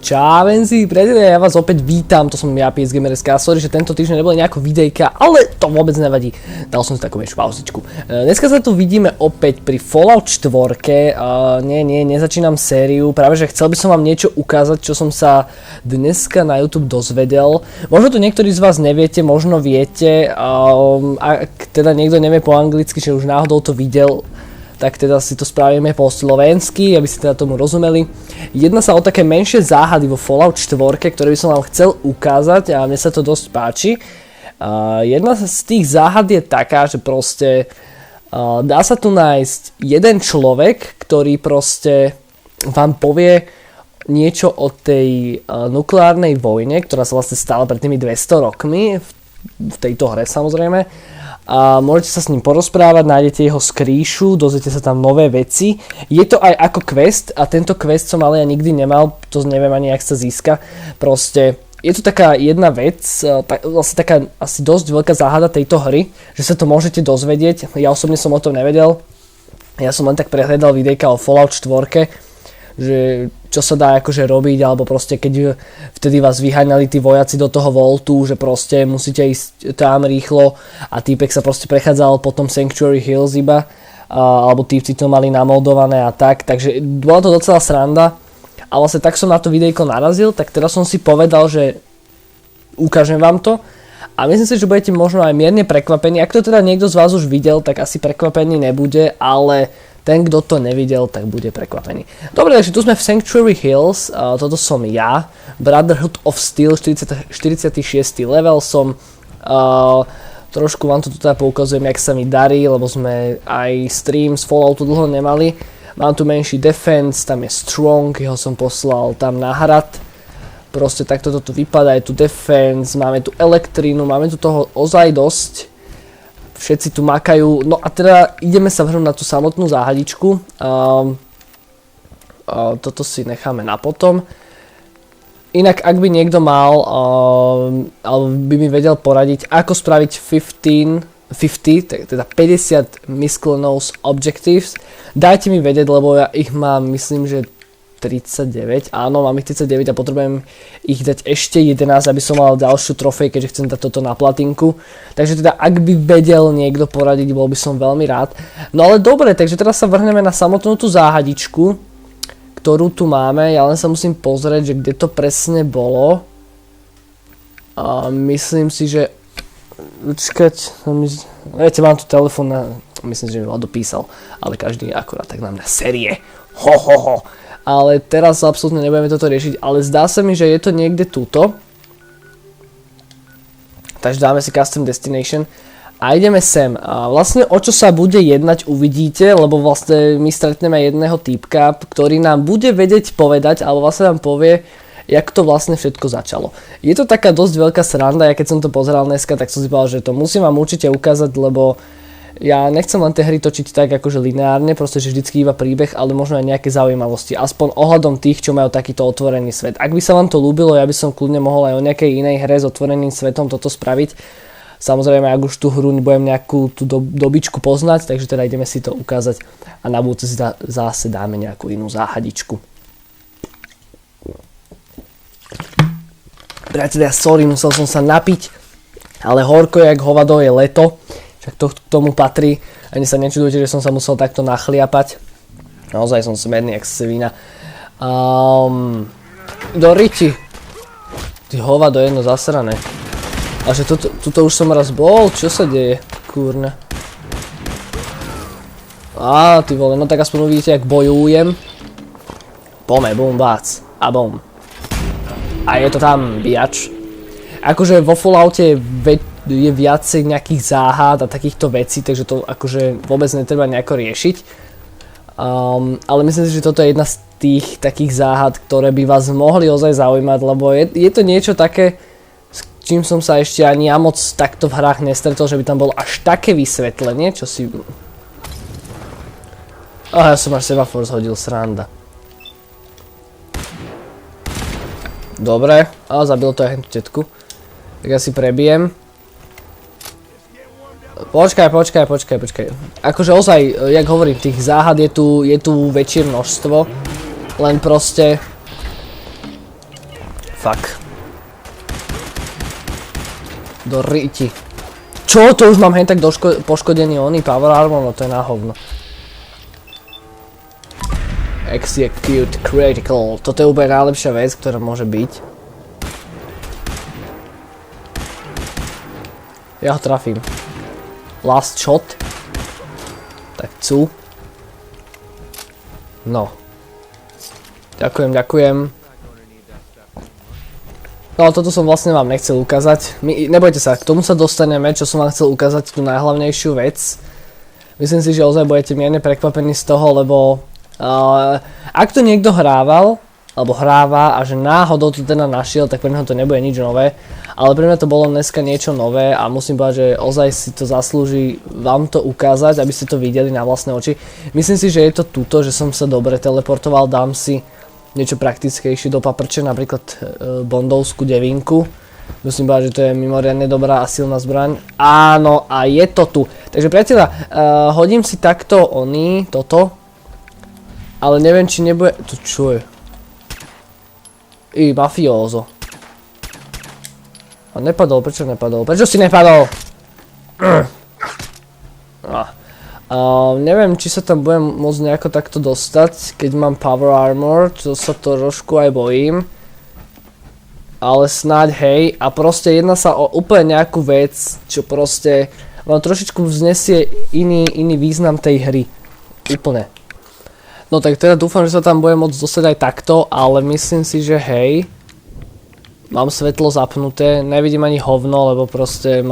Čávenci, priatelia, ja vás opäť vítam, to som ja, PSGamer.sk, sorry, že tento týždeň nebolo nejako videjka, ale to vôbec nevadí, dal som si takú menšiu pauzičku. Dneska sa tu vidíme opäť pri Fallout 4, nezačínam sériu, práve že chcel by som vám niečo ukázať, čo som sa dneska na YouTube dozvedel. Možno to niektorí z vás neviete, možno viete, ak teda niekto nevie po anglicky, že už náhodou to videl, tak teda si to spravíme po slovensky, aby ste teda tomu rozumeli. Jedná sa o také menšie záhady vo Fallout 4, ktoré by som vám chcel ukázať a mne sa to dosť páči. Jedna z tých záhad je taká, že proste dá sa tu nájsť jeden človek, ktorý proste vám povie niečo o tej nukleárnej vojne, ktorá sa vlastne stala pred tými 200 rokmi, v tejto hre samozrejme. A môžete sa s ním porozprávať, nájdete jeho skríšu, dozviete sa tam nové veci. Je to aj ako quest a tento quest som ale ja nikdy nemal, to neviem ani jak sa získa. Proste je to taká jedna vec, vlastne taká asi dosť veľká záhada tejto hry, že sa to môžete dozvedieť. Ja osobne som o tom nevedel, ja som len tak prehľadal videjka o Fallout 4, že čo sa dá akože robiť, alebo proste keď vtedy vás vyháňali tí vojaci do toho voltu, že proste musíte ísť tam rýchlo a týpek sa proste prechádzal potom Sanctuary Hills iba, alebo týpci to mali namoldované a tak, takže bola to docela sranda a vlastne tak som na to videjko narazil, tak teraz som si povedal, že ukážem vám to a myslím si, že budete možno aj mierne prekvapení, ak to teda niekto z vás už videl, tak asi prekvapený nebude, ale ten, kto to nevidel, tak bude prekvapený. Dobre, takže tu sme v Sanctuary Hills, toto som ja, Brotherhood of Steel, 46. level som, trošku vám to tu teda poukazujem, jak sa mi darí, lebo sme aj stream z Falloutu dlho nemali. Mám tu menší defense, tam je strong, jeho som poslal tam na hrad. Proste takto to tu vypadá, je tu defense, máme tu elektrínu, máme tu toho ozaj dosť. Všetci tu makajú, no a teda ideme sa vrhnúť na tú samotnú záhadičku. Toto si necháme na potom. Inak ak by niekto mal, alebo by mi vedel poradiť, ako spraviť 50, teda 50 miscellaneous objectives, dajte mi vedieť, lebo ja ich mám, myslím, že 39, áno, mám ich 39 a potrebujem ich dať ešte 11, aby som mal ďalšiu trofej, keďže chcem dať toto na platinku. Takže teda, ak by vedel niekto poradiť, bol by som veľmi rád. No ale dobre, takže teraz sa vrhneme na samotnú tú záhadičku, ktorú tu máme. Ja len sa musím pozrieť, že kde to presne bolo. A myslím si, že... Počkať, viete, mám tu telefón, myslím, že mi Vlado písal, ale každý je akurát tak nám na série. Ho. Ale teraz absolútne nebudeme toto riešiť, ale zdá sa mi, že je to niekde tuto. Takže dáme si Custom Destination a ideme sem. A vlastne o čo sa bude jednať uvidíte, lebo vlastne my stretneme jedného týpka, ktorý nám bude vedieť povedať, alebo vlastne nám povie, jak to vlastne všetko začalo. Je to taká dosť veľká sranda, ja keď som to pozeral dneska, tak som si povedal, že to musím vám určite ukázať, lebo ja nechcem len tie hry točiť tak akože lineárne, proste že vždycky iba príbeh, ale možno aj nejaké zaujímavosti, aspoň ohľadom tých, čo majú takýto otvorený svet. Ak by sa vám to ľúbilo, ja by som kľudne mohol aj o nejakej inej hre s otvoreným svetom toto spraviť. Samozrejme, ak už tú hru budem nejakú tú dobičku poznať, takže teda ideme si to ukázať a na budúce si zase dáme nejakú inú záhadičku. Priatelia, sorry, musel som sa napiť, ale horko jak hovado, je leto. Však to k tomu patrí. Ani sa nečudujte, že som sa musel takto nachliapať. Naozaj som smedný jak svina. Do riti. Ty hovado, jedno zasrané. A že tuto už som raz bol? Čo sa deje? Kurne. Ty vole, no tak aspoň uvidíte, jak bojujem. Pome, bum, bác. A bum. A je to tam, biač. Akože vo Falloute je viacej nejakých záhad a takýchto vecí, takže to akože vôbec netreba nejako riešiť. Ale myslím si, že toto je jedna z tých takých záhad, ktoré by vás mohli ozaj zaujímať, lebo je to niečo také, s čím som sa ešte ani ja moc takto v hrách nestretol, že by tam bolo až také vysvetlenie, čo si... Ja som až semafor zhodil, sranda. Dobre, zabil to aj tú tetku. Tak ja si prebijem. Počkaj. Akože ozaj, jak hovorím, tých záhad je tu väčšie množstvo. Len proste Fuck. Do ríti. Čo? To už mám hen tak poškodený oný power armor, no to je na hovno. Execute critical. Toto je úplne najlepšia vec, ktorá môže byť. Ja ho trafím. Last shot. Tak cu. No. Ďakujem. No toto som vlastne vám nechcel ukázať. Nebojte sa, k tomu sa dostaneme, čo som vám chcel ukázať, tú najhlavnejšiu vec. Myslím si, že ozaj budete mierne prekvapení z toho, lebo ak to niekto hrával, alebo hráva a že náhodou to teda našiel, tak pre mňa to nebude nič nové. Ale pre mňa to bolo dneska niečo nové a musím povedať, že ozaj si to zaslúži vám to ukázať, aby ste to videli na vlastné oči. Myslím si, že je to tuto, že som sa dobre teleportoval, dám si niečo praktickejšie do paprče, napríklad bondovskú devinku. Musím povedať, že to je mimoriadne dobrá a silná zbraň. Áno, a je to tu. Takže priateľa, hodím si takto toto. Ale neviem, či nebude... To čo je? Mafiozo. A nepadol, prečo nepadol? Prečo si nepadol? Neviem, či sa tam budem môcť nejako takto dostať, keď mám power armor, čo sa trošku aj bojím. Ale snáď hej, a proste jedná sa o úplne nejakú vec, čo proste vám trošičku vznesie iný význam tej hry. Úplne. No tak teda dúfam, že sa tam budem môcť dostať aj takto, ale myslím si, že hej. Mám svetlo zapnuté, nevidím ani hovno, lebo proste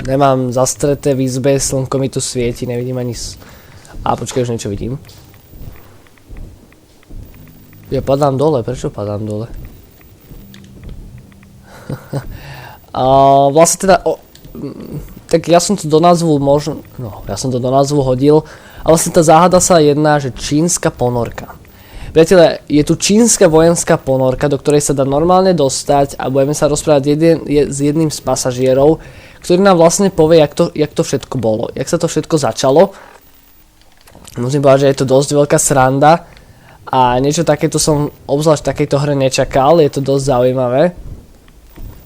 nemám zastreté v izbe, slnko mi tu svieti, nevidím ani počkaj, už niečo vidím. Ja padám dole, prečo padám dole? Vlastne teda, tak ja som to do názvu ja som to do názvu hodil, a vlastne tá záhada sa jedná, že čínska ponorka. Priatelia, je tu čínska vojenská ponorka, do ktorej sa dá normálne dostať a budeme sa rozprávať s jedným z pasažierov, ktorý nám vlastne povie, jak to všetko bolo, jak sa to všetko začalo. Musím povedať, že je to dosť veľká sranda a niečo takéto som obzvlášť v takejto hre nečakal, je to dosť zaujímavé.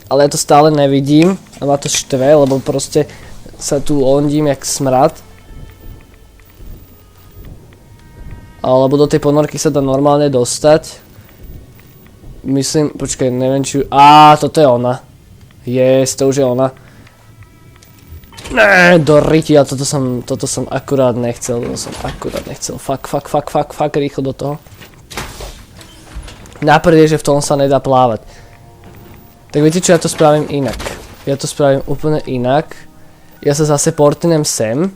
Ale ja to stále nevidím a ma to štve, lebo proste sa tu ondím jak smrad. Alebo do tej ponorky sa dá normálne dostať. Myslím, počkaj, neviem či... toto je ona. Yes, to už je ona. Do riti, a toto som akurát nechcel, Fuck, rýchlo do toho. Náprd je, že v tom sa nedá plávať. Tak viete čo, ja to spravím inak. Ja to spravím úplne inak. Ja sa zase portnem sem.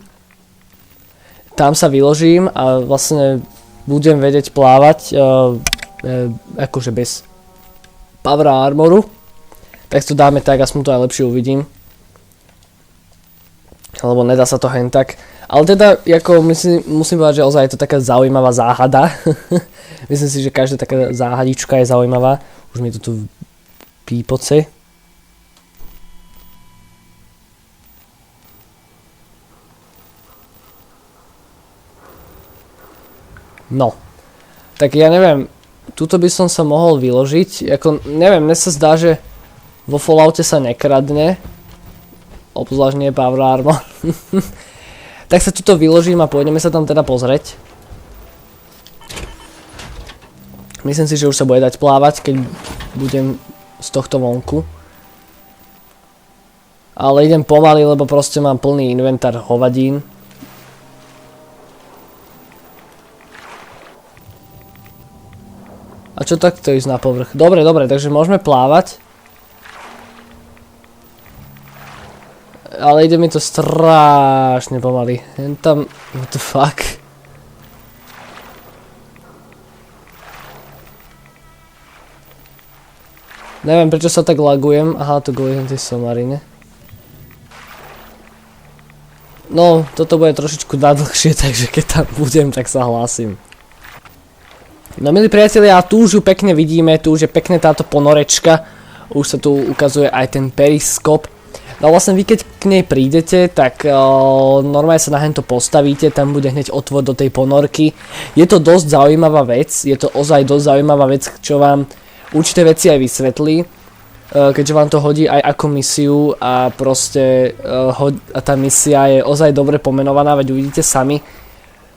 Tam sa vyložím a vlastne budem vedieť plávať akože bez power armoru. Tak to dáme tak, aspoň to aj lepšie uvidím. Lebo nedá sa to hen tak. Ale teda, ako musím povedať, že ozaj je to taká zaujímavá záhada. Myslím si, že každá taká záhadička je zaujímavá. Už mi to tu pípoce. No. Tak ja neviem, tuto by som sa mohol vyložiť. Ako, neviem, mne sa zdá, že vo Falloute sa nekradne. Obzvlášť nie power armor. Tak sa tuto vyložím a pôjdeme sa tam teda pozrieť. Myslím si, že už sa bude dať plávať, keď budem z tohto vonku. Ale idem pomaly, lebo proste mám plný inventár hovadín. A čo takto ísť na povrch? Dobre, takže môžeme plávať. Ale ide mi to strašne pomaly. Jen tam... What the fuck? Neviem, prečo sa tak lagujem. Aha, to kvôli tej somarine. No, toto bude trošičku nadlhšie, takže keď tam budem, tak sa hlásim. No milí priatelia, tu už ju pekne vidíme, tu už je pekne táto ponorečka. Už sa tu ukazuje aj ten periskop. No vlastne vy keď k nej prídete, tak normálne sa na hento postavíte, tam bude hneď otvor do tej ponorky. Je to dosť zaujímavá vec, je to ozaj dosť zaujímavá vec, čo vám určité veci aj vysvetlí, keďže vám to hodí aj ako misiu a proste a tá misia je ozaj dobre pomenovaná, veď uvidíte sami.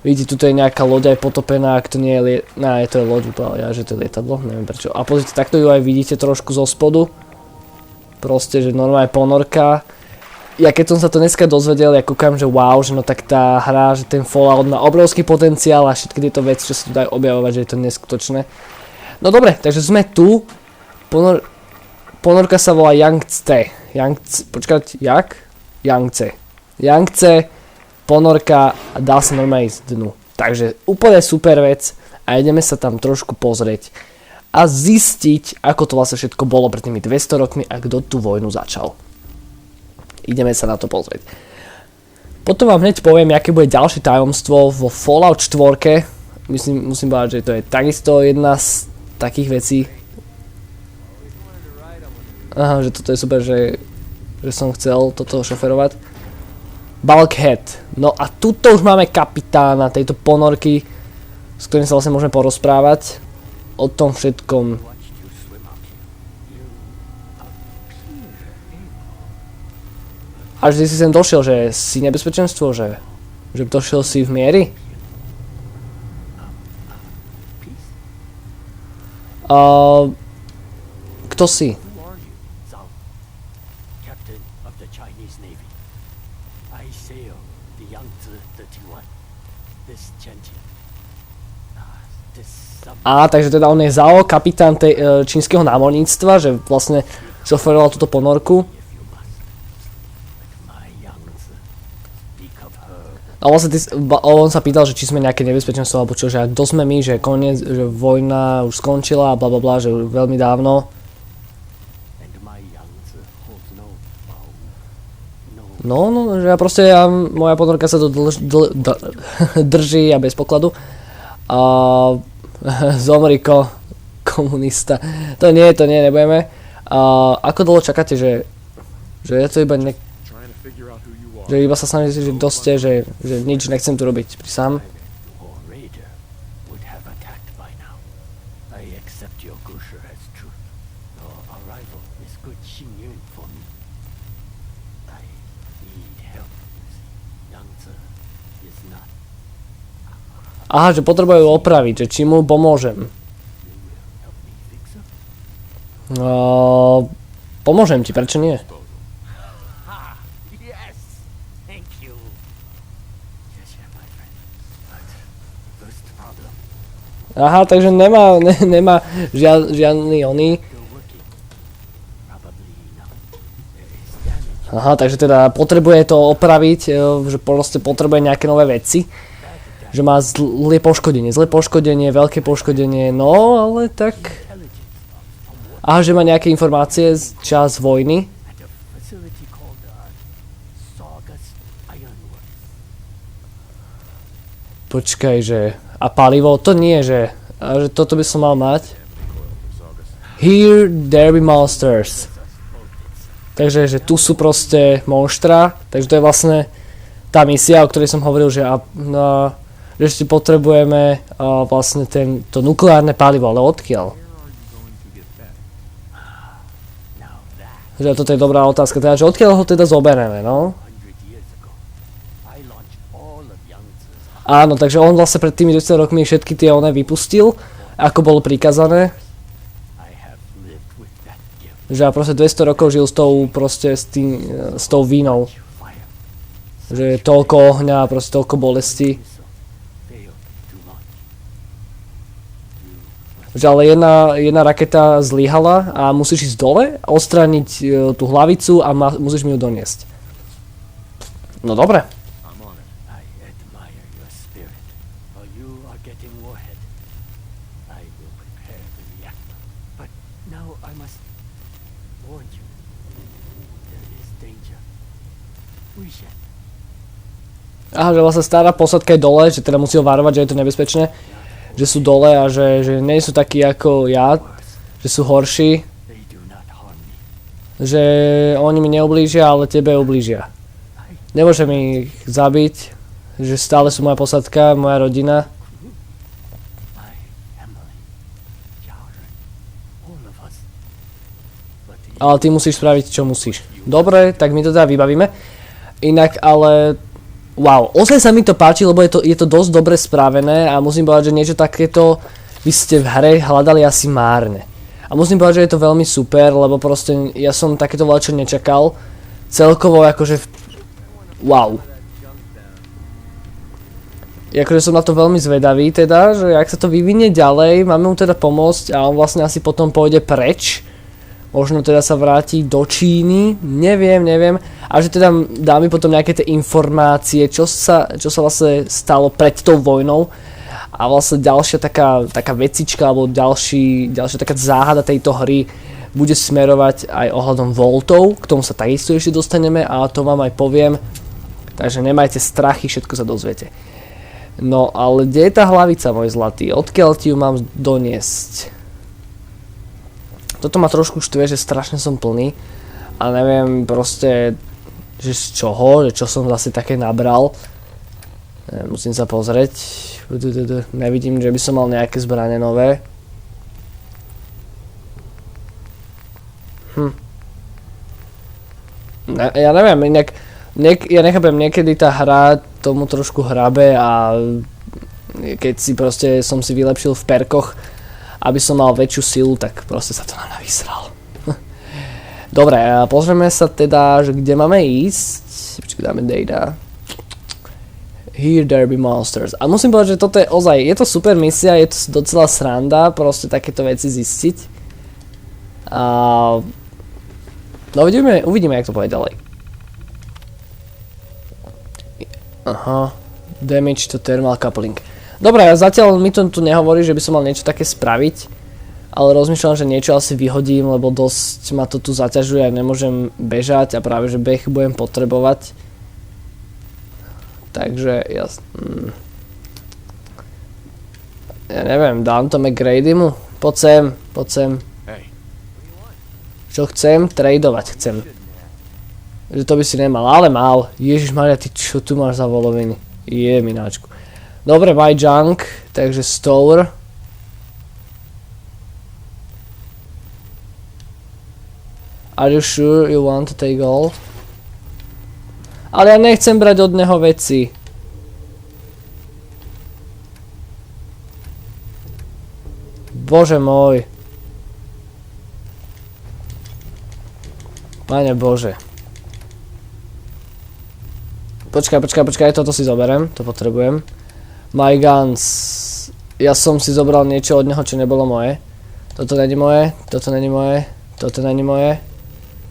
Vidíte, tuto je nejaká loď aj potopená, ak to nie je to je loď, ja, že to je lietadlo, neviem prečo. A pozrite, takto ju aj vidíte trošku zo spodu. Proste, že normálne ponorka. Ja keď som sa to dneska dozvedel, ja kúkam, že wow, že no tak tá hra, že ten Fallout má obrovský potenciál a všetky tieto veci, čo sa tu dajú objavovať, že je to neskutočné. No dobre, takže sme tu. Ponorka sa volá Yangtze. Počkať, jak? Yangtze, ponorka a dá sa normálne ísť dnu. Takže úplne super vec a ideme sa tam trošku pozrieť a zistiť, ako to vlastne všetko bolo pred tými 200 rokmi a kto tú vojnu začal. Ideme sa na to pozrieť. Potom vám hneď poviem, aké bude ďalšie tajomstvo vo Fallout 4. Musím povedať, že to je takisto jedna z takých vecí. Aha, že toto je super, že som chcel toto šoferovať. Bulkhead. No a tuto už máme kapitána tejto ponorky, s ktorým sa vlastne môžeme porozprávať o tom všetkom. Až ty si sem došiel, že si nebezpečenstvo, že došiel si v miery? Kto si? Takže teda on je Zhao, kapitán čínskeho námorníctva, že vlastne šoferoval túto ponorku. A vlastne on sa pýtal, že či sme nejaké nebezpečenstvo, alebo čo, že kto sme my, že koniec, že vojna už skončila a blablabla, že veľmi dávno. No, že ja proste, moja ponorka sa to drží a bez pokladu. Zomriko, komunista. To nie, nebudeme. Ako dlho čakáte, že ja to iba že iba sa snažíte, že kto ste, že nič nechcem tu robiť sám. Aha, že potrebujú opraviť, že či mu pomôžem. Pomôžem ti, prečo nie? Aha, takže nemá žiadny oný. Aha, takže teda potrebuje to opraviť, že proste potrebuje nejaké nové veci. Že má zlé poškodenie, veľké poškodenie, no ale tak... Aha, že má nejaké informácie z čas vojny. Počkaj, že... A palivo? To nie, že... A že toto by som mal mať. Here there be monsters. Takže, že tu sú proste monštra. Takže to je vlastne tá misia, o ktorej som hovoril, že ešte potrebujeme vlastne to nukleárne palivo, ale odkiaľ? Že toto je dobrá otázka, teda, že odkiaľ ho teda zoberieme, no? Áno, takže on vlastne pred tými 200 rokmi všetky tie vypustil, ako bolo prikazané. Že proste 200 rokov žil s tou vínou. Že toľko ohňa, proste toľko bolesti. Že ale jedna raketa zlyhala a musíš ísť dole, odstrániť tú hlavicu a musíš mi ju doniesť. No dobre. Aha, že vlastne stará posadka je dole, že teda musí ho varovať, že je to nebezpečné. Že sú dole a že nie sú takí ako ja, že sú horší. Že oni mi neublížia, ale tebe ublížia. Nemôžem ich zabiť, že stále sú moja posadka, moja rodina. Ale ty musíš spraviť, čo musíš. Dobre, tak my to teda vybavíme. Inak, ale... Wow, ozaj sa mi to páči, lebo je to dosť dobre spravené a musím povedať, že niečo takéto by ste v hre hľadali asi márne. A musím povedať, že je to veľmi super, lebo proste ja som takéto veľa čo nečakal. Celkovo akože... Wow. Akože som na to veľmi zvedavý teda, že ak sa to vyvinie ďalej, máme mu teda pomôcť a on vlastne asi potom pôjde preč. Možno teda sa vráti do Číny, neviem. A že teda dá mi potom nejaké tie informácie, čo sa vlastne stalo pred tou vojnou. A vlastne ďalšia taká vecička, alebo ďalšia taká záhada tejto hry bude smerovať aj ohľadom voltov. K tomu sa takisto ešte dostaneme a to vám aj poviem. Takže nemajte strachy, všetko sa dozviete. No ale kde je tá hlavica, môj zlatý? Odkiaľ ti ju mám doniesť? Toto ma trošku štve, že strašne som plný a neviem proste, že z čoho, že čo som zase také nabral. Musím sa pozrieť. Nevidím, že by som mal nejaké zbrane nové. Ja neviem, inak ja nechápem, niekedy tá hra tomu trošku hrabe a keď si proste som si vylepšil v perkoch, aby som mal väčšiu silu, tak proste sa to na mňa vysral. Dobre, pozrieme sa teda, že kde máme ísť. Počkaj, dáme data. Here there be monsters. A musím povedať, že toto je ozaj, je to super misia, je to docela sranda, proste takéto veci zistiť. A... No uvidíme, jak to povie ďalej. Aha, damage to thermal coupling. Dobre, zatiaľ mi to tu nehovorí, že by som mal niečo také spraviť, ale rozmýšľam, že niečo asi vyhodím, lebo dosť ma to tu zaťažuje a nemôžem bežať a práve, že beh budem potrebovať. Takže ja neviem, dám to McGradymu? Poď sem. Čo chcem? Tradovať chcem. Že to by si nemal, ale mal. Ježišmaria, ty čo tu máš za voloviny? Mináčku. Dobre, buy junk, takže store. Are you sure you want to take all? Ale ja nechcem brať od neho veci. Bože môj. Pane Bože. Počkaj, toto si zoberiem, to potrebujem. My guns. Ja som si zobral niečo od neho, čo nebolo moje. Toto není moje, toto není moje.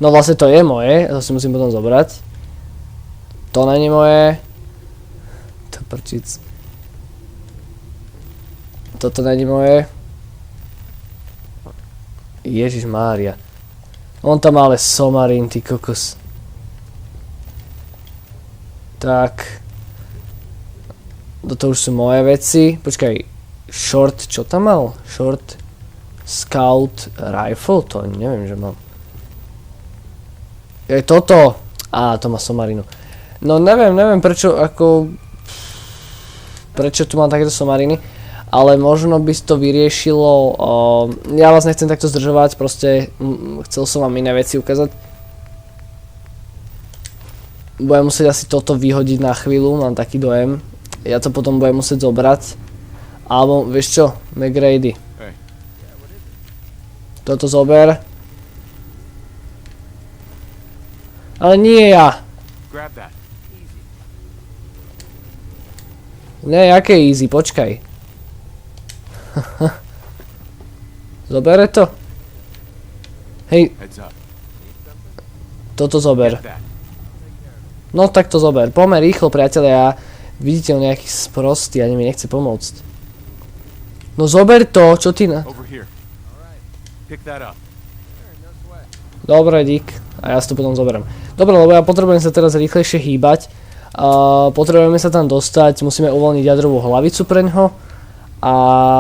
No vlastne to je moje, to si musím potom zobrať. To není moje. To prčic. Toto není moje. Ježišmária. On tam má ale somarín, ty kokos. Tak. Toto už sú moje veci. Počkaj, short, čo tam mal? Short scout rifle? To neviem, že mám. Je toto. To má somarinu. No neviem prečo tu mám takéto somariny. Ale možno by to vyriešilo. Ja vás nechcem takto zdržovať, proste chcel som vám iné veci ukázať. Budem musieť asi toto vyhodiť na chvíľu, mám taký dojem. Ja to potom budem musieť zobrať. Alebo, vieš čo, McGrady. Toto zober. Ale nie ja. Ne, aké easy, počkaj. Zobere to? Hej. Toto zober. No tak to zober. Poďme rýchlo, priatelia. Vidíte, on nejaký sprostý, ani mi nechce pomôcť. No zober to, čo ty na... Dobre, dík. A ja si to potom zoberiem. Dobre, lebo ja potrebujem sa teraz rýchlejšie hýbať. Potrebujeme sa tam dostať, musíme uvoľniť jadrovú hlavicu preňho. A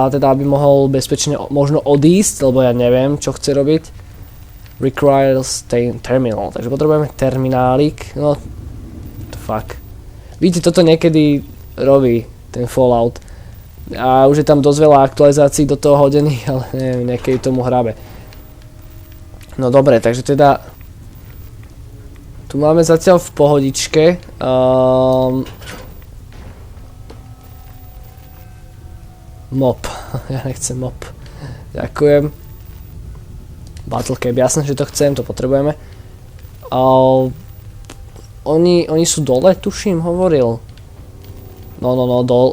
teda, aby mohol bezpečne možno odísť, lebo ja neviem, čo chce robiť. Requires terminal. Takže potrebujeme terminálik. No, fuck. Vidíte, toto niekedy robí ten Fallout. A už je tam dosť veľa aktualizácií do toho hodených, ale neviem, niekedy tomu hrabe. No dobre, takže teda... Tu máme zatiaľ v pohodičke. Mop. Ja nechcem mop. Ďakujem. Battlecap, jasné, že to chcem, to potrebujeme. Oni sú dole, tuším, hovoril. No,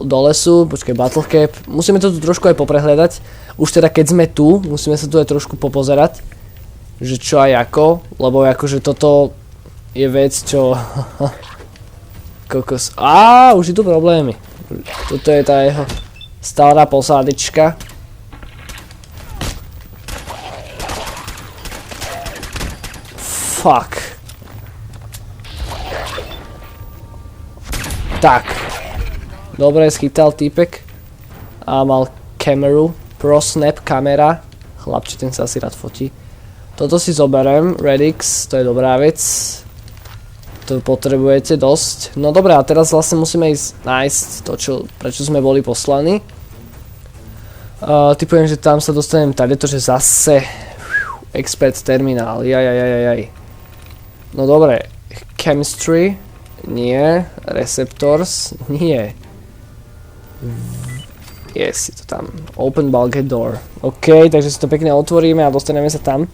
dole sú, počkaj, Battlecap. Musíme to tu trošku aj poprehľadať. Už teda keď sme tu, musíme sa tu aj trošku popozerať. Že čo aj ako, lebo akože toto je vec, čo... Kokos. Už je tu problémy. Toto je tá jeho stará posádička. Fuck. Tak. Dobre, schytal týpek. A mal kameru. Pro snap kamera. Chlapči, ten sa asi rád fotí. Toto si zoberiem. Redix, to je dobrá vec. To potrebujete dosť. No dobré, a teraz vlastne musíme ísť nájsť to, prečo sme boli poslaní. Typujem, že tam sa dostanem tady, to, že zase expert terminál. Jaj. No dobre, chemistry, nie, receptors, nie. Yes, je to tam. Open bulkhead door. OK, takže si to pekne otvoríme a dostaneme sa tam.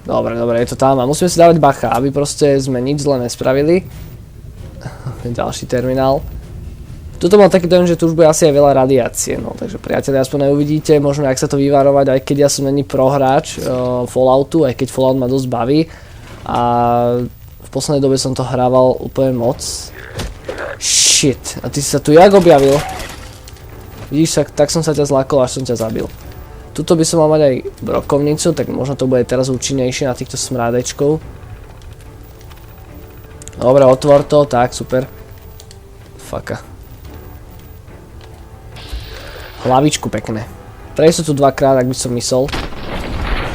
Dobre, je to tam a musíme si dávať bacha, aby proste sme nič zle nespravili. Ďalší terminál. Tuto mal taký dojem, že tu už bude asi aj veľa radiácie, no, takže priatelia, aspoň neuvidíte, možno jak sa to vyvarovať, aj keď ja som není prohráč Falloutu, aj keď Fallout ma dosť baví. A v poslednej dobe som to hrával úplne moc. Shit, a ty si sa tu jak objavil? Vidíš, tak som sa ťa zlákol, až som ťa zabil. Tuto by som mal mať aj brokovnicu, tak možno to bude teraz účinnejšie na týchto smrádečkov. Dobre, otvor to, tak, super. Faka. Hlavičku pekné. Prejsť tu dvakrát, ak by som myslel.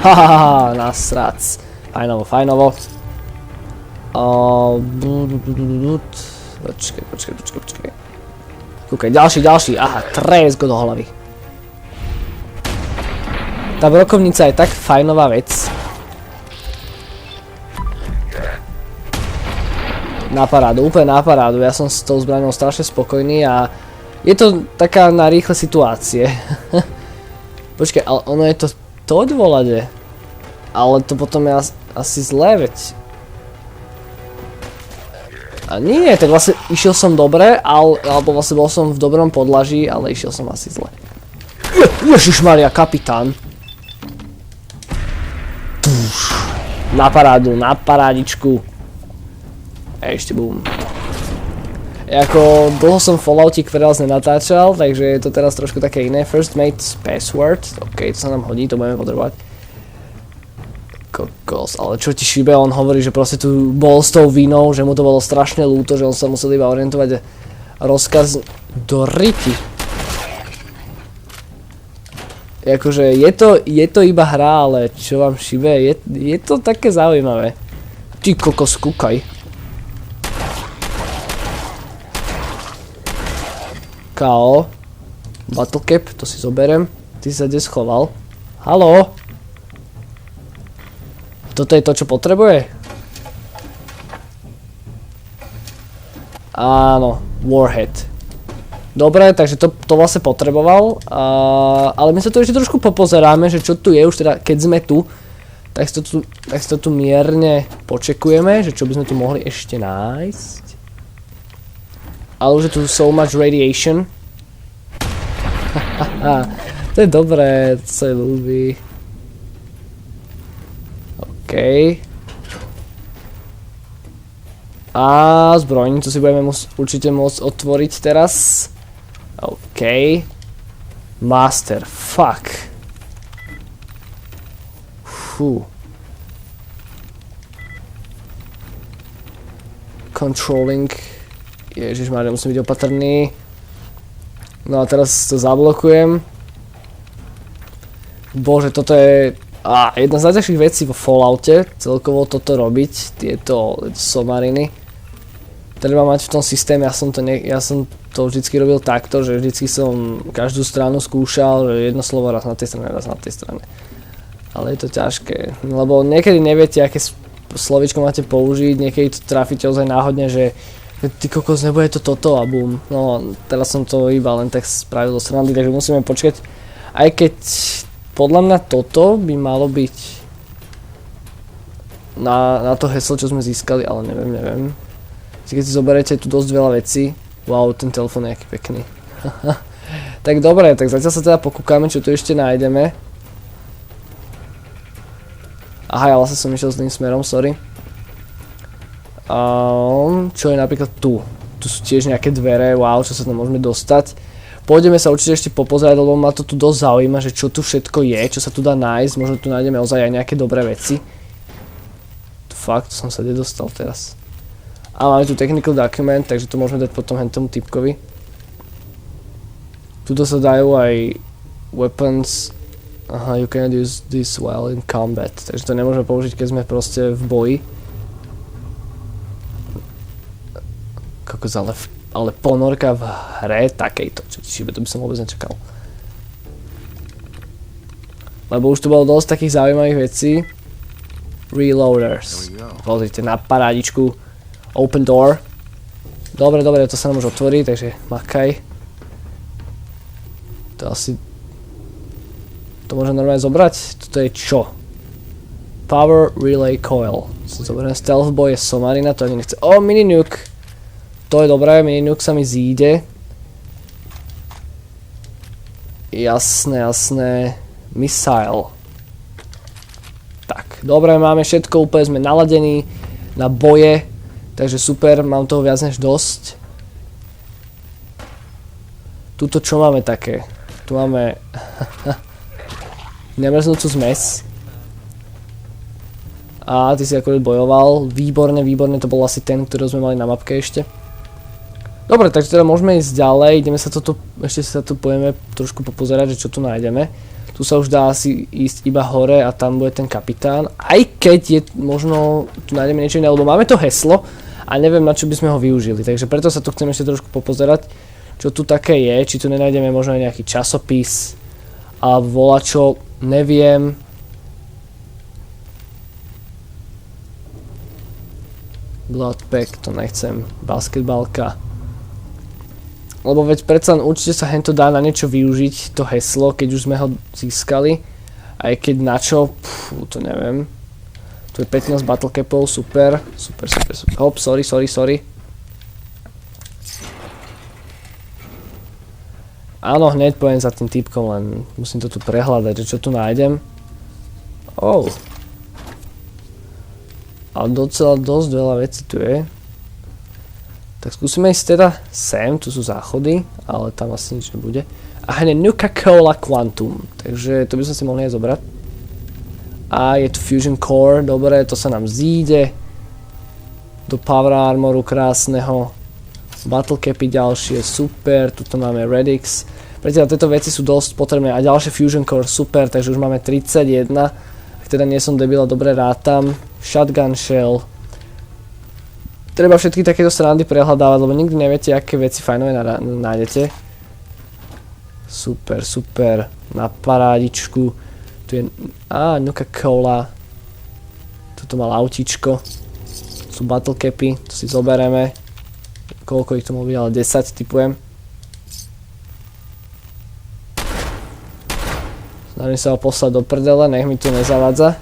Hahaha, nasrac. Fajnovo. Počkaj. Kúkaj, ďalší. Aha, trés go do hlavy. Tá brokovnica je tak fajnová vec. Na parádu, úplne na parádu. Ja som s tou zbraňou strašne spokojný a je to taká na rýchle situácie. Počkaj, ale ono je to toť volade. Ale to potom je asi zlé, veď. A nie, tak vlastne išiel som dobre, alebo vlastne bol som v dobrom podlaží, ale išiel som asi zle. Ježišmaria, kapitán. Na parádu, na parádičku. Ešte bum. Ako dlho som Falloutík veľa nenatáčal, takže je to teraz trošku také iné. First mate password, ok, to sa nám hodí, to budeme potrebovať. Kokos, ale čo ti šíbe, on hovorí, že proste tu bol s tou vínou, že mu to bolo strašne ľúto, že on sa musel iba orientovať rozkaz do riti. Akože je to iba hra, ale čo vám šíbe, je to také zaujímavé. Ty kokos, kúkaj. KO. Battlecap, to si zoberiem. Ty sa kde schoval? Haló? Toto je to, čo potrebuje? Áno, Warhead. Dobre, takže to vlastne potreboval. Ale my sa tu ešte trošku popozeráme, že čo tu je, už teda keď sme tu. Tak si to tu mierne počekujeme, že čo by sme tu mohli ešte nájsť. Ale už je tu so much radiation. To je dobré, to sa ľúbi. OK. A zbrojnicu si budeme určite môcť otvoriť teraz. OK. Master, fuck. Fú. Controlling. Ježišmarja, musím byť opatrný. No a teraz to zablokujem. Bože, toto je jedna z najťažších vecí vo Falloute. Celkovo toto robiť, tieto somariny. Treba mať v tom systéme, ja som to vždycky robil takto, že vždycky som každú stranu skúšal, že jedno slovo raz na tej strane, raz na tej strane. Ale je to ťažké, lebo niekedy neviete, aké slovíčko máte použiť, niekedy to trafíte ozaj náhodne, že ty kokos, nebude to toto a bum. No, teraz som to iba len tak spravil do srandy, takže musíme počkať. Aj keď podľa mňa toto by malo byť na to heslo, čo sme získali, ale neviem. Keď si zoberiete tu dosť veľa vecí, wow, ten telefón je aký pekný. Tak dobre, tak zatiaľ sa teda pokúkame, čo tu ešte nájdeme. Aha, ja vlastne som išiel zlým smerom, sorry. Čo je napríklad tu? Tu sú tiež nejaké dvere, wow, čo sa tam môžeme dostať. Pôjdeme sa určite ešte popozerať, lebo ma to tu dosť zaujíma, že čo tu všetko je, čo sa tu dá nájsť, možno tu nájdeme ozaj aj nejaké dobré veci. Fakt, to som sa nedostal teraz. A máme tu technical document, takže to môžeme dať potom hentomu typkovi. Tuto sa dajú aj weapons. Aha, you cannot use this while in combat. Takže to nemôžeme použiť, keď sme proste v boji. Kokos, ale ponorka v hre takejto. Čiže to by som vôbec nečakal. Lebo už tu bolo dosť takých zaujímavých vecí. Reloaders. Pozrite, na parádičku. Open door. Dobre, to sa nám už otvorí, takže makaj. To asi... To môžem normálne zobrať? Toto je čo? Power Relay Coil. Si zoberiem Stealth Boy, je somarina, to ani nechce. O, mini nuke. To je dobré, mini nuke sa mi zíde. Jasné. Missile. Tak, dobre, máme všetko, úplne sme naladení na boje. Takže super, mám toho viac než dosť. Tuto čo máme také? Tu máme... nemrznúcu zmes. A ty si akorát bojoval. Výborne, to bol asi ten, ktorý sme mali na mapke ešte. Dobre, takže teda môžeme ísť ďalej. Ideme sa toto, ešte sa tu pojeme trošku popozerať, že čo tu nájdeme. Tu sa už dá asi ísť iba hore a tam bude ten kapitán. Aj keď je možno, tu nájdeme niečo iné, lebo máme to heslo a neviem, na čo by sme ho využili. Takže preto sa tu chcem ešte trošku popozerať, čo tu také je. Či tu nenájdeme možno aj nejaký časopis alebo volačo. Neviem. Bloodpack, to nechcem. Basketbalka. Lebo veď predsa určite sa hento dá na niečo využiť, to heslo, keď už sme ho získali. Aj keď na čo, to neviem. Tu je 15 battle capov, super. Hop, sorry. Áno, hneď pojem za tým typkom, len musím to tu prehľadať, že čo tu nájdem. Oh. Ale docela dosť veľa vecí tu je. Tak skúsime ísť teda sem, tu sú záchody, ale tam asi nič nebude. A hneď Nuka-Cola Quantum, takže to by sme si mohli aj zobrať. A je tu Fusion Core, dobre, to sa nám zíde. Do Power Armoru krásneho. Battle Capy ďalšie, super, tuto máme Redix. Preto tieto veci sú dosť potrebné a ďalšie Fusion Core, super, takže už máme 31. Ak teda nie som debil a dobre rátam. Shotgun Shell. Treba všetky takéto srandy prehľadávať, lebo nikdy neviete, aké veci fajnové nájdete. Super, na parádičku. Tu je, Nuka-Cola. Tuto mal autičko. Sú Battle Capy, to si zobereme. Koľko ich to mohlo byť, ale 10 typujem. Snažím sa ho poslať do prdele, nech mi to nezavádza.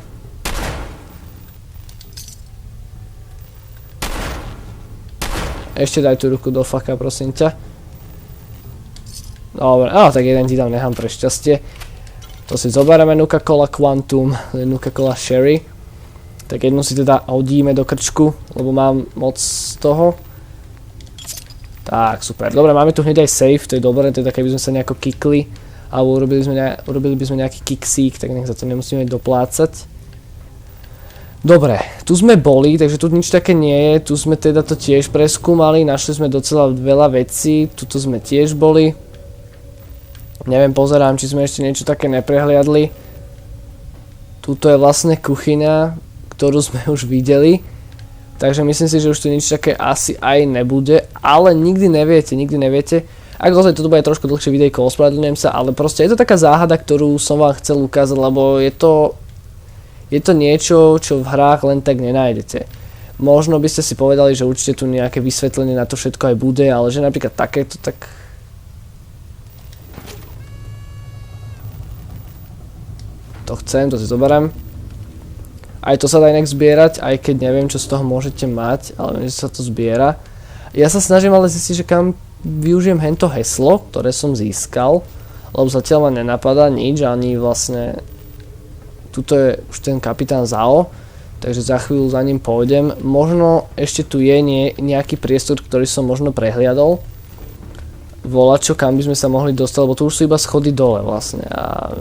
Ešte daj tú ruku do faka, prosím ťa. Dobre, tak jeden ti tam nechám pre šťastie. To si zoberieme Nuka-Cola Quantum, Nuka-Cola Sherry. Tak jednu si teda hodíme do krčku, lebo mám moc z toho. Tak, super. Dobre, máme tu hneď aj save, to je dobré, teda keby sme sa nejako kikli, alebo urobili by sme nejaký kicksík, tak nech za to nemusíme doplácať. Dobre, tu sme boli, takže tu nič také nie je, tu sme teda to tiež preskúmali, našli sme docela veľa vecí, tuto sme tiež boli. Neviem, pozerám, či sme ešte niečo také neprehliadli. Tuto je vlastne kuchyňa, ktorú sme už videli. Takže myslím si, že už tu nič také asi aj nebude, ale nikdy neviete. Ak ozaj toto bude trošku dlhšie videjko, ospravedlňujem sa, ale proste je to taká záhada, ktorú som vám chcel ukázať, lebo je to Je to niečo, čo v hrách len tak nenájdete. Možno by ste si povedali, že určite tu nejaké vysvetlenie na to všetko aj bude, ale že napríklad takéto, tak... To chcem, to si zoberiem. Aj to sa dá inak zbierať, aj keď neviem, čo z toho môžete mať, ale viem, že sa to zbiera. Ja sa snažím ale zistiť, že kam využijem hento heslo, ktoré som získal, lebo zatiaľ ma nenapadá nič, ani vlastne... Tuto je už ten kapitán Zao, takže za chvíľu za ním pôjdem. Možno ešte tu je nejaký priestor, ktorý som možno prehliadol. Volačo, kam by sme sa mohli dostať, lebo tu už sú iba schody dole vlastne a...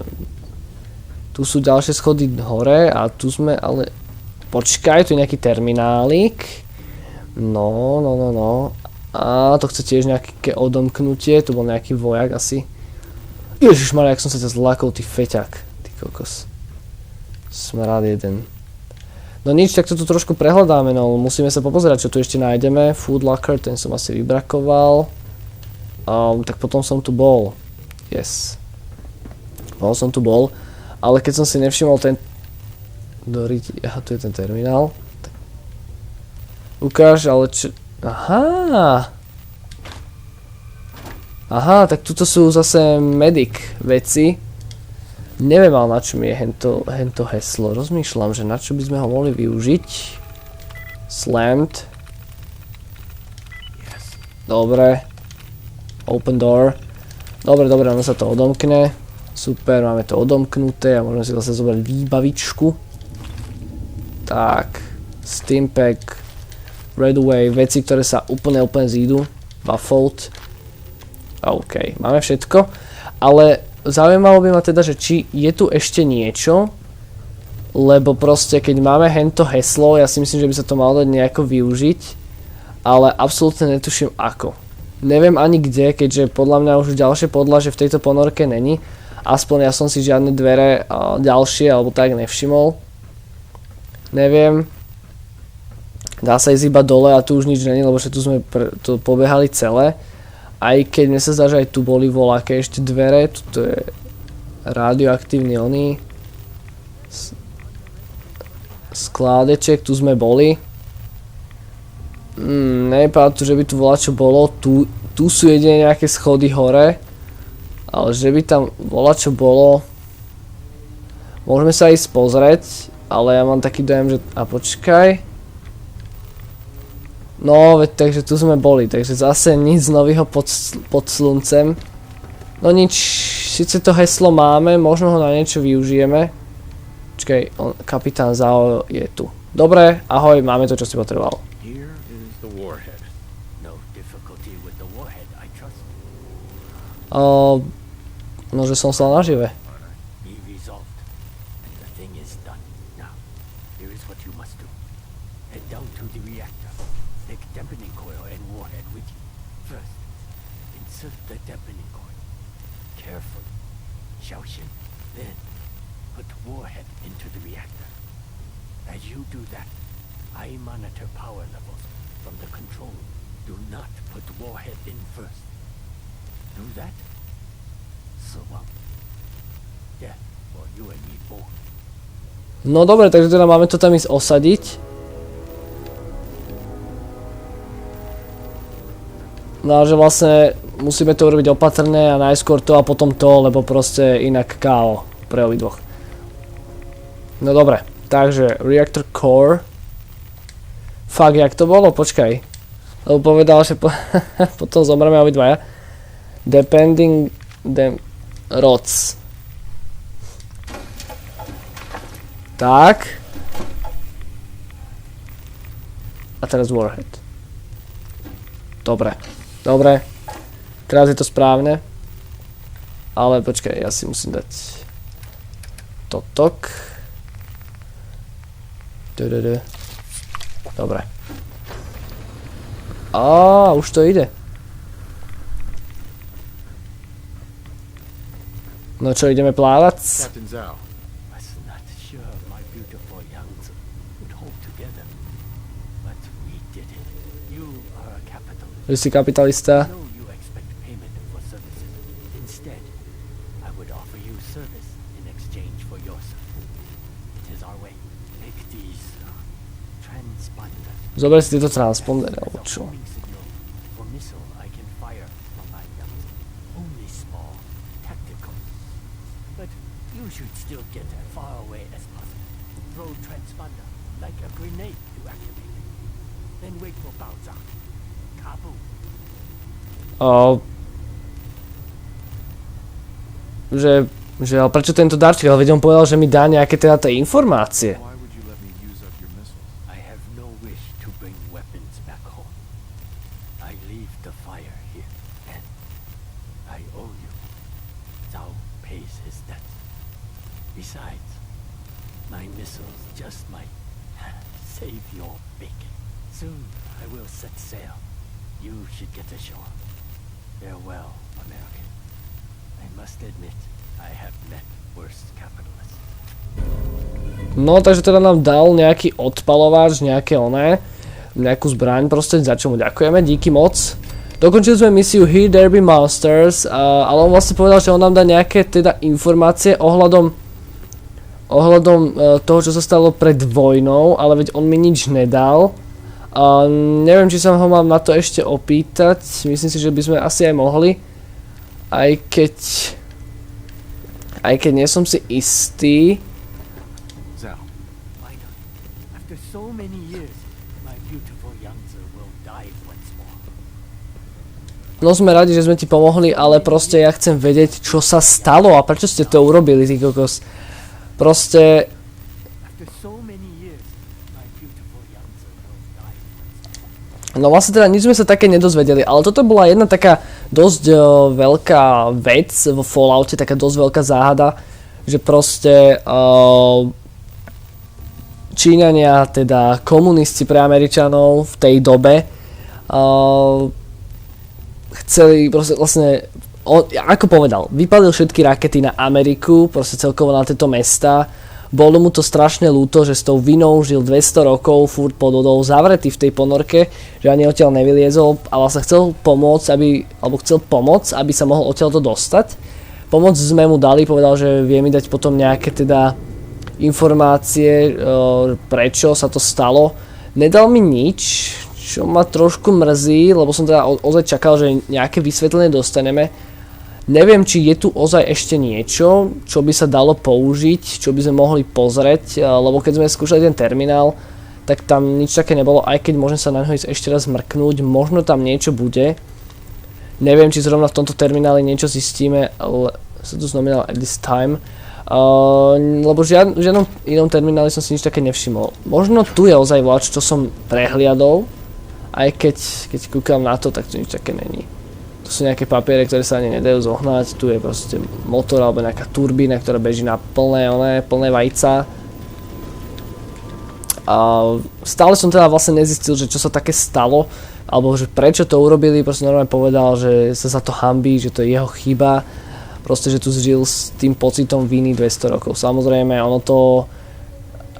Tu sú ďalšie schody hore a tu sme, ale... Počkaj, tu je nejaký terminálik. No. A to chce tiež nejaké odomknutie, tu bol nejaký vojak asi. Ježišmarja, jak som sa ťa zlakol, ty feťak. Ty kokos. Smrad jeden. No nič, tak to tu trošku prehľadáme, no musíme sa popozerať, čo tu ešte nájdeme. Food locker, ten som asi vybrakoval. Tak potom som tu bol. Yes. Som tu bol. Ale keď som si nevšimol ten... Aha, tu je ten terminál. Ukáž, ale čo... Aha, tak tuto sú zase medic veci. Neviem, ale na čo mi je hento heslo. Rozmýšľam, že na čo by sme ho mohli využiť. Slammed. Dobre. Open door. Dobre, ono sa to odomkne. Super, máme to odomknuté a môžeme si zase zobrať výbavičku. Tak. Steampack. Redway, veci, ktoré sa úplne zídu. Buffled. OK, máme všetko. Ale zaujímalo by ma teda, že či je tu ešte niečo. Lebo proste, keď máme hento heslo, ja si myslím, že by sa to malo dať nejako využiť. Ale absolútne netuším ako. Neviem ani kde, keďže podľa mňa už ďalšie podlaže v tejto ponorke není. Aspoň ja som si žiadne dvere ďalšie alebo tak nevšimol. Neviem. Dá sa ísť iba dole a tu už nič není, lebo že tu sme to pobehali celé. Aj keď mne sa zdá, že aj tu boli voľaké ešte dvere. Tuto je radioaktívny oný. Skládeček, tu sme boli. Nevypadá tu, že by tu volačo bolo. Tu sú jedine nejaké schody hore. Ale že by tam volačo bolo... Môžeme sa ísť pozrieť, ale ja mám taký dojem, že... A počkaj. No, veď takže tu sme boli, takže zase nič nového pod sluncem. No nič, síce to heslo máme, možno ho na niečo využijeme. Počkaj, kapitán Zao je tu. Dobre, ahoj, máme to, čo si potreboval. No, že som stal nažive. I monitor power levels from the control. Do not put warhead in first. Do that? So death for you and me both. No dobre, takže teda máme to tam ísť osadiť. No a že vlastne musíme to urobiť opatrne a najskôr to a potom to, lebo proste inak KO pre obidvoch. No dobre, takže reactor core. Fuck, jak to bolo? Počkaj. Lebo povedal, že potom zomreme obidvaja. Depending rods. Tak. A teraz warhead. Dobre. Dobre. Teraz je to správne. Ale počkaj, ja si musím dať totok. Dobre. Á, už to ide. No čo, ideme plávať? Captain Zhao. Was not sure my beautiful youngs would hold together. But we did it. You are a capitalist. Že si kapitalista. I know you expect payment for services. Instead, I would offer you service in exchange for your service. It is our way. these transponders. Zober si tieto transpondere, alebo čo? Homing signal for missile I can fire from my yacht. Only small, tactical. But you should still get as far away as possible. Throw transponder like a grenade to activate it. Then wait for Baoza. Kaboom. Že ale prečo tento darček? Ale veď on povedal, že mi dá nejaké teda tie informácie. Why would you let me use up your missiles? I have no wish to bring weapons back home. I leave the fire here, and I owe you. Zhao pays his debts. Besides, my missiles just might save your bacon. Soon I will set sail. You should get ashore. Farewell, American. I must admit, I have met worse capitalists. No, takže teda nám dal nejaký odpalovač, nejakú zbraň, proste za čo mu ďakujeme, díky moc. Dokončili sme misiu Here There Be Monsters, ale on vlastne povedal, že on nám dá nejaké teda informácie ohľadom toho, čo sa stalo pred vojnou, ale veď on mi nič nedal. Neviem, či sa ho mám na to ešte opýtať, myslím si, že by sme asi aj mohli, aj keď nie som si istý. Zhao, Why not? After so many years, my beautiful Yangtze will die once more. No sme radi, že sme ti pomohli, ale proste ja chcem vedieť, čo sa stalo a prečo ste to urobili, ty kokos. Proste... After so many years, my beautiful Yangtze will die once more. No vlastne teda nič sme sa také nedozvedeli, ale toto bola jedna taká dosť veľká vec vo Falloute, taká dosť veľká záhada, že proste Číňania, teda komunisti pre Američanov v tej dobe chceli proste vlastne, ako povedal, vypalil všetky rakety na Ameriku, proste celkovo na tieto mestá. Bolo mu to strašne ľúto, že s tou vinou žil 200 rokov, furt pod vodou, zavretý v tej ponorke, že ani odtiaľ nevyliezol, ale sa chcel pomôcť, aby sa mohol odtiaľto dostať. Pomoc sme mu dali, povedal, že vie mi dať potom nejaké teda informácie, prečo sa to stalo. Nedal mi nič, čo ma trošku mrzí, lebo som teda ozaj čakal, že nejaké vysvetlenie dostaneme. Neviem, či je tu ozaj ešte niečo, čo by sa dalo použiť, čo by sme mohli pozrieť, lebo keď sme skúšali ten terminál, tak tam nič také nebolo, aj keď môžem sa na ňo ísť ešte raz mrknúť, možno tam niečo bude. Neviem, či zrovna v tomto termináli niečo zistíme, ale sa tu znamenal at this time, lebo v žiadnom inom termináli som si nič také nevšimol. Možno tu je ozaj vlač, čo som prehliadol, aj keď kúkam na to, tak tu nič také není. To sú nejaké papiere, ktoré sa ani nedajú zohnať, tu je proste motor alebo nejaká turbína, ktorá beží na plné vajca. A stále som teda vlastne nezistil, že čo sa také stalo, alebo že prečo to urobili, proste normálne povedal, že sa za to hanbí, že to je jeho chyba, proste, že tu žil s tým pocitom viny 200 rokov. Samozrejme, ono to,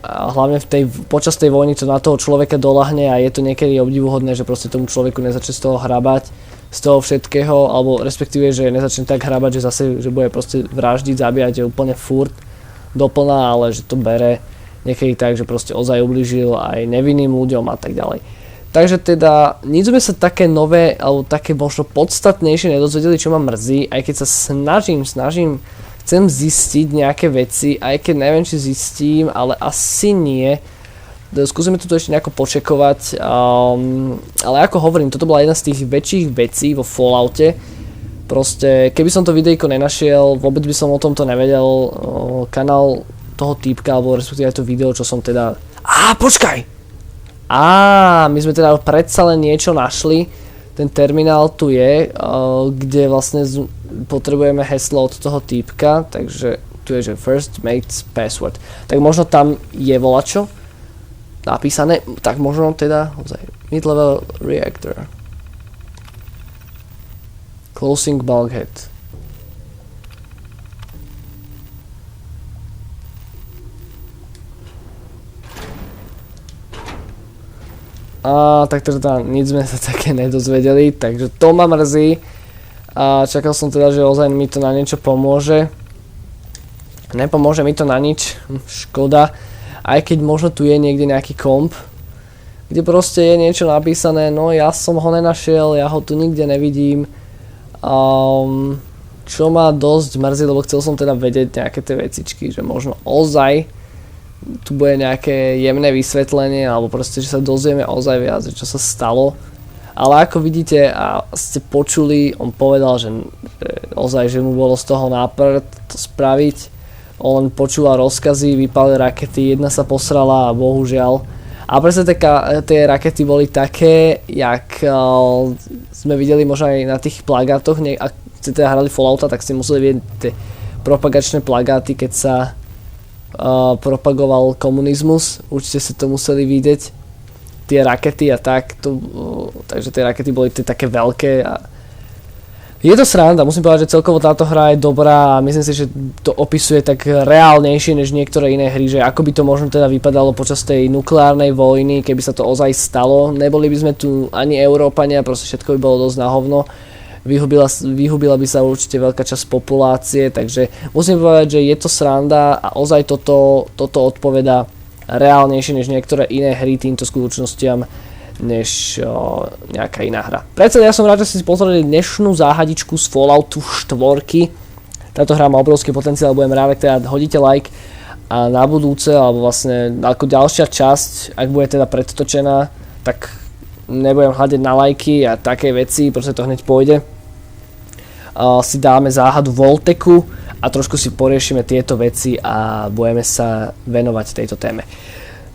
hlavne počas tej vojny to na toho človeka doľahne a je to niekedy obdivuhodné, že proste tomu človeku nezačne z toho hrabať, z toho všetkého, alebo respektíve, že nezačne tak hrabať, že zase, že bude proste vraždiť, zabíjať, že úplne furt doplná, ale že to bere niekedy tak, že proste ozaj ublížil aj nevinným ľuďom a tak ďalej. Takže teda, nič sme sa také nové, alebo také možno podstatnejšie nedozvedeli, čo ma mrzí, aj keď sa snažím, chcem zistiť nejaké veci, aj keď neviem, či zistím, ale asi nie. Skúsime to ešte nejako počekovať, ale ako hovorím, toto bola jedna z tých väčších vecí vo Falloute. Proste, keby som to videjko nenašiel, vôbec by som o tomto nevedel. Kanál toho týpka, alebo respektíve aj to video, čo som teda... Počkaj! My sme teda predsa len niečo našli. Ten terminál tu je, kde vlastne potrebujeme heslo od toho týpka, takže tu je, že first mate's password. Tak možno tam je volačo napísané, tak možno teda mid-level reactor. Closing bulkhead. Tak teda nič sme sa také nedozvedeli, takže to ma mrzí. Čakal som teda, že ozaj mi to na niečo pomôže. Nepomôže mi to na nič, škoda. aj keď možno tu je niekde nejaký komp, kde proste je niečo napísané, no ja som ho nenašiel, ja ho tu nikde nevidím. Čo ma dosť mrzí, lebo chcel som teda vedieť nejaké tie vecičky, že možno ozaj tu bude nejaké jemné vysvetlenie, alebo proste, že sa dozvieme ozaj viac, čo sa stalo. Ale ako vidíte a ste počuli, on povedal, že ozaj, že mu bolo z toho nápad to spraviť. On len počúval rozkazy, vypálil rakety, jedna sa posrala a bohužiaľ. A presne tie rakety boli také, jak sme videli možno aj na tých plagátoch. Ak ste teda hrali Fallouta, tak ste museli vidieť tie propagačné plagáty, keď sa propagoval komunizmus. Určite ste to museli vidieť. Tie rakety a tak. Takže tie rakety boli tie také veľké. A je to sranda, musím povedať, že celkovo táto hra je dobrá a myslím si, že to opisuje tak reálnejšie než niektoré iné hry, že ako by to možno teda vypadalo počas tej nukleárnej vojny, keby sa to ozaj stalo. Neboli by sme tu ani Európania, proste všetko by bolo dosť na hovno. Vyhubila by sa určite veľká časť populácie, takže musím povedať, že je to sranda a ozaj toto odpoveda reálnejšie než niektoré iné hry týmto skutočnostiam, než nejaká iná hra. Predsa ja som rád, že ste si pozreli dnešnú záhadičku z Falloutu 4. Táto hra má obrovský potenciál, budem rád, ak teda hodíte like a na budúce, alebo vlastne ako ďalšia časť, ak bude teda predtočená, tak nebudem hľadať na lajky a také veci, proste to hneď pôjde. Si dáme záhadu Volteku a trošku si poriešime tieto veci a budeme sa venovať tejto téme.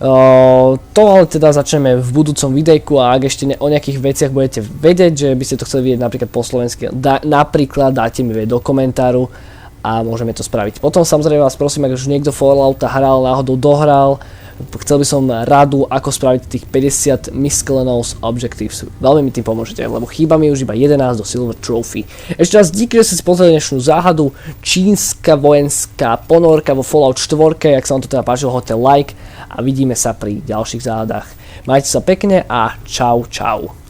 To ale teda začneme v budúcom videjku a ak ešte o nejakých veciach budete vedieť, že by ste to chceli vidieť napríklad po slovensky, napríklad dáte mi vedieť do komentáru a môžeme to spraviť. Potom samozrejme vás prosím, ak už niekto Fallouta hral, náhodou dohral, chcel by som radu, ako spraviť tých 50 miscellaneous objectives. Veľmi mi tým pomôžete, lebo chýba mi už iba 11 do Silver Trophy. Ešte raz díky, že ste si pozreli dnešnú záhadu. Čínska vojenská ponorka vo Fallout 4. Ak sa vám to teda páčilo, hoďte like a vidíme sa pri ďalších záhadách. Majte sa pekne a čau čau.